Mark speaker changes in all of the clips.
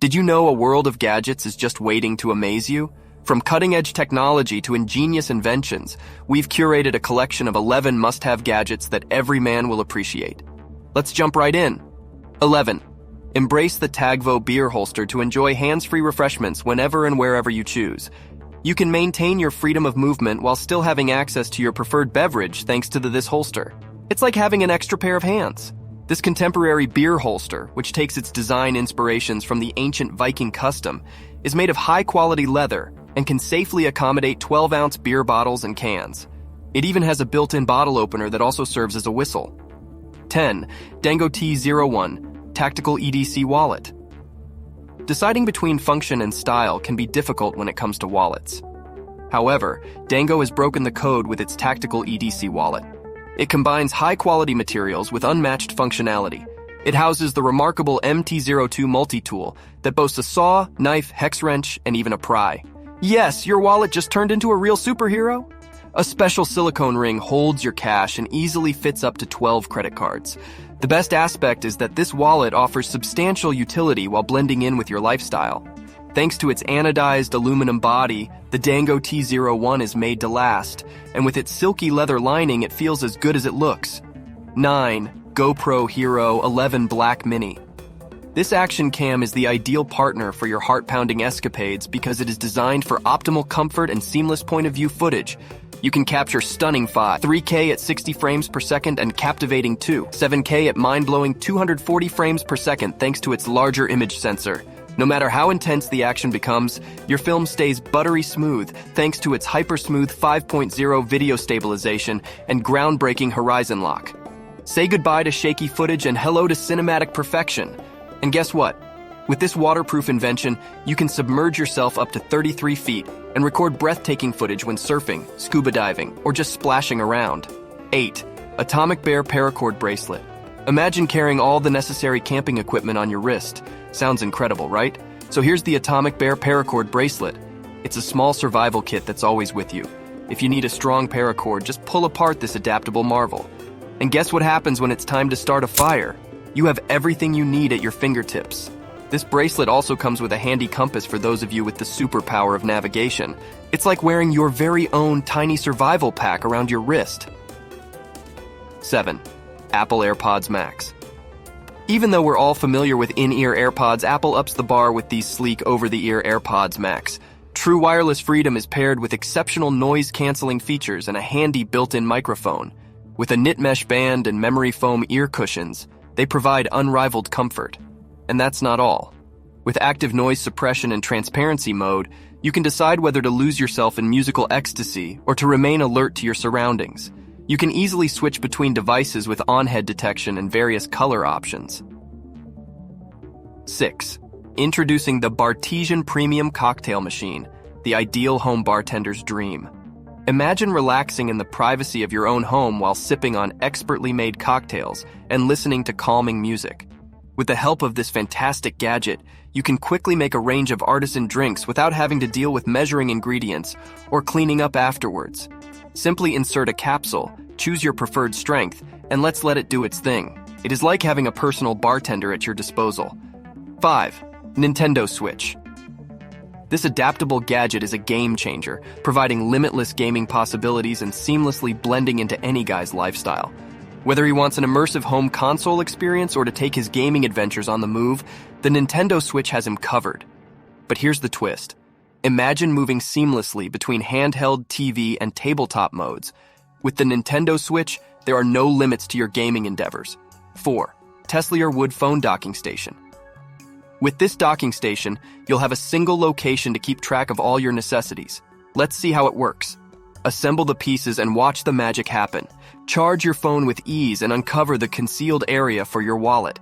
Speaker 1: Did you know a world of gadgets is just waiting to amaze you? From cutting-edge technology to ingenious inventions, we've curated a collection of 11 must-have gadgets that every man will appreciate. Let's jump right in. 11. Embrace the Tago beer holster to enjoy hands-free refreshments whenever and wherever you choose. You can maintain your freedom of movement while still having access to your preferred beverage thanks to this holster. It's like having an extra pair of hands. This contemporary beer holster, which takes its design inspirations from the ancient Viking custom, is made of high-quality leather and can safely accommodate 12-ounce beer bottles and cans. It even has a built-in bottle opener that also serves as a whistle. 10. Dango T01 Tactical EDC Wallet. Deciding between function and style can be difficult when it comes to wallets. However, Dango has broken the code with its tactical EDC wallet. It combines high-quality materials with unmatched functionality. It houses the remarkable MT02 multi-tool that boasts a saw, knife, hex wrench, and even a pry. Yes, your wallet just turned into a real superhero. A special silicone ring holds your cash and easily fits up to 12 credit cards. The best aspect is that this wallet offers substantial utility while blending in with your lifestyle. Thanks to its anodized aluminum body, the Dango T01 is made to last, and with its silky leather lining, it feels as good as it looks. 9. GoPro Hero 11 Black Mini. This action cam is the ideal partner for your heart-pounding escapades because it is designed for optimal comfort and seamless point-of-view footage. You can capture stunning 3K at 60 frames per second and captivating 7K at mind-blowing 240 frames per second thanks to its larger image sensor. No matter how intense the action becomes, your film stays buttery smooth thanks to its hyper-smooth 5.0 video stabilization and groundbreaking horizon lock. Say goodbye to shaky footage and hello to cinematic perfection. And guess what? With this waterproof invention, you can submerge yourself up to 33 feet and record breathtaking footage when surfing, scuba diving, or just splashing around. 8. Atomic Bear Paracord Bracelet. Imagine carrying all the necessary camping equipment on your wrist. Sounds incredible, right? So here's the Atomic Bear Paracord Bracelet. It's a small survival kit that's always with you. If you need a strong paracord, just pull apart this adaptable marvel. And guess what happens when it's time to start a fire? You have everything you need at your fingertips. This bracelet also comes with a handy compass for those of you with the superpower of navigation. It's like wearing your very own tiny survival pack around your wrist. 7. Apple AirPods Max. Even though we're all familiar with in-ear AirPods, Apple ups the bar with these sleek over-the-ear AirPods Max. True wireless freedom is paired with exceptional noise-canceling features and a handy built-in microphone. With a knit mesh band and memory foam ear cushions, they provide unrivaled comfort. And that's not all. With active noise suppression and transparency mode, you can decide whether to lose yourself in musical ecstasy or to remain alert to your surroundings. You can easily switch between devices with on-head detection and various color options. 6. Introducing the Bartesian Premium Cocktail Machine, the ideal home bartender's dream. Imagine relaxing in the privacy of your own home while sipping on expertly made cocktails and listening to calming music. With the help of this fantastic gadget, you can quickly make a range of artisan drinks without having to deal with measuring ingredients or cleaning up afterwards. Simply insert a capsule, choose your preferred strength, and let's let it do its thing. It is like having a personal bartender at your disposal. 5. Nintendo Switch. This adaptable gadget is a game changer, providing limitless gaming possibilities and seamlessly blending into any guy's lifestyle. Whether he wants an immersive home console experience or to take his gaming adventures on the move, the Nintendo Switch has him covered. But here's the twist. Imagine moving seamlessly between handheld, TV, and tabletop modes. With the Nintendo Switch, there are no limits to your gaming endeavors. 4. Tesla Wood Phone Docking Station. With this docking station, you'll have a single location to keep track of all your necessities. Let's see how it works. Assemble the pieces and watch the magic happen. Charge your phone with ease and uncover the concealed area for your wallet.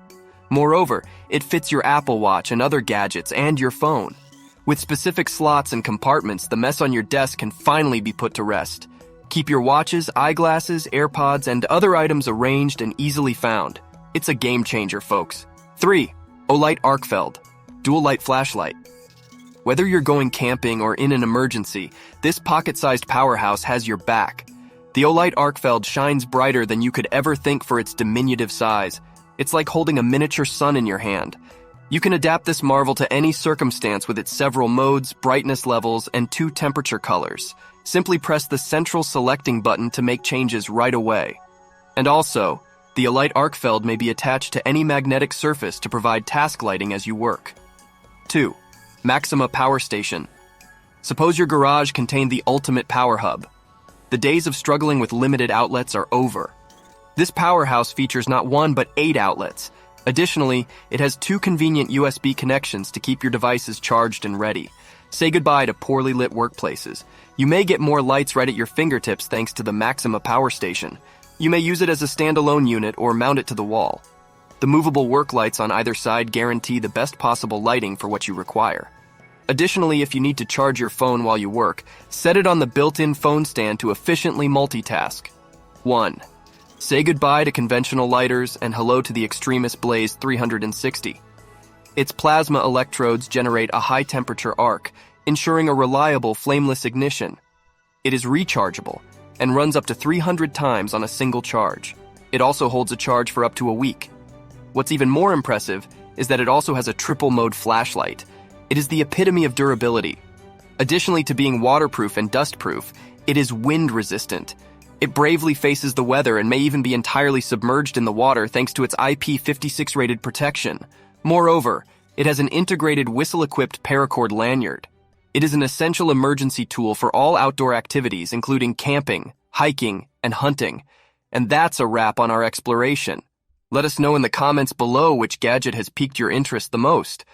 Speaker 1: Moreover, it fits your Apple Watch and other gadgets and your phone. With specific slots and compartments, the mess on your desk can finally be put to rest. Keep your watches, eyeglasses, AirPods, and other items arranged and easily found. It's a game changer, folks. 3. OITE Arkfeld Dual Light Flashlight. Whether you're going camping or in an emergency, this pocket-sized powerhouse has your back. The OITE Arkfeld shines brighter than you could ever think for its diminutive size. It's like holding a miniature sun in your hand. You can adapt this marvel to any circumstance with its several modes, brightness levels, and 2 temperature colors. Simply press the central selecting button to make changes right away. And also, the OITE Arkfeld may be attached to any magnetic surface to provide task lighting as you work. 2. Maxima Power Station. Suppose your garage contained the ultimate power hub. The days of struggling with limited outlets are over. This powerhouse features not 1 but 8 outlets. Additionally, it has 2 convenient USB connections to keep your devices charged and ready. Say goodbye to poorly lit workplaces. You may get more lights right at your fingertips thanks to the Maxima Power Station. You may use it as a standalone unit or mount it to the wall. The movable work lights on either side guarantee the best possible lighting for what you require. Additionally, if you need to charge your phone while you work, set it on the built-in phone stand to efficiently multitask. 1. Say goodbye to conventional lighters and hello to the Extremis Blaze 360. Its plasma electrodes generate a high-temperature arc, ensuring a reliable flameless ignition. It is rechargeable and runs up to 300 times on a single charge. It also holds a charge for up to a week. What's even more impressive is that it also has a triple-mode flashlight. It is the epitome of durability. Additionally to being waterproof and dust-proof, it is wind-resistant. It bravely faces the weather and may even be entirely submerged in the water thanks to its IP56 rated protection. Moreover, it has an integrated whistle-equipped Paracord lanyard. It is an essential emergency tool for all outdoor activities, including camping, hiking, and hunting. And that's a wrap on our exploration. Let us know in the comments below which gadget has piqued your interest the most.